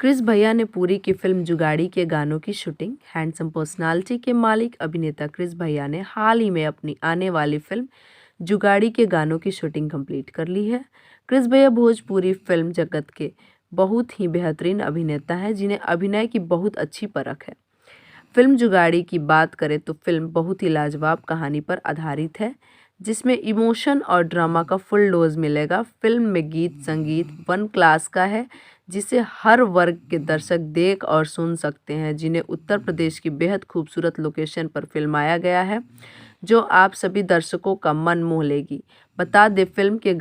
Chris भैया ने पूरी की फिल्म जुगाड़ी के गानों की शूटिंग। हैंडसम पर्सनालिटी के मालिक अभिनेता क्रिस भैया ने हाल ही में अपनी आने वाली फिल्म जुगाड़ी के गानों की शूटिंग कंप्लीट कर ली है। क्रिस भैया भोजपुरी फिल्म जगत के बहुत ही बेहतरीन अभिनेता हैं जिन्हें अभिनय की बहुत अच्छी परख है। फिल्म जुगाड़ी की बात करें तो फिल्म बहुत ही लाजवाब कहानी पर आधारित है जिसमें इमोशन और ड्रामा का फुल डोज मिलेगा। फिल्म में गीत संगीत वन क्लास का है जिसे हर वर्ग के दर्शक देख और सुन सकते हैं, जिन्हें उत्तर प्रदेश की बेहद खूबसूरत लोकेशन पर फिल्माया गया है जो आप सभी दर्शकों का मन मोह लेगी। बता दें फिल्म के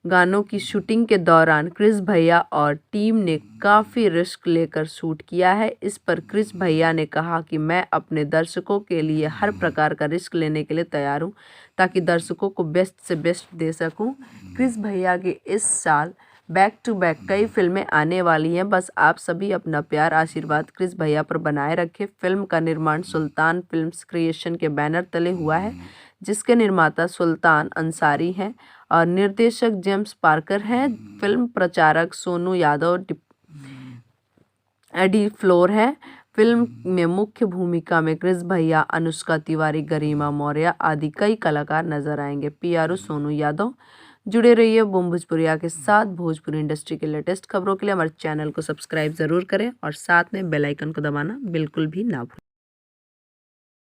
गानों की शूटिंग के दौरान क्रिस भैया और टीम ने काफ़ी रिस्क लेकर शूट किया है। इस पर क्रिस भैया ने कहा कि मैं अपने दर्शकों के लिए हर प्रकार का रिस्क लेने के लिए तैयार हूं ताकि दर्शकों को बेस्ट से बेस्ट दे सकूं। क्रिस भैया के इस साल बैक टू बैक कई फिल्में आने वाली हैं, बस आप सभी अपना प्यार आशीर्वाद क्रिस भैया पर बनाए रखें। फिल्म का निर्माण सुल्तान फिल्म्स क्रिएशन के बैनर तले हुआ है जिसके निर्माता सुल्तान अंसारी हैं और निर्देशक जेम्स पार्कर हैं। फिल्म प्रचारक सोनू यादव एडी फ्लोर है। फिल्म में मुख्य भूमिका में क्रिस भैया, अनुष्का तिवारी, गरिमा मौर्य आदि कई कलाकार नजर आएंगे। पीआरओ सोनू यादव। जुड़े रहिए बूम भोजपुरिया के साथ। भोजपुरी इंडस्ट्री के लेटेस्ट खबरों के लिए हमारे चैनल को सब्सक्राइब जरूर करें और साथ में बेल आइकन को दबाना बिल्कुल भी ना भूलें।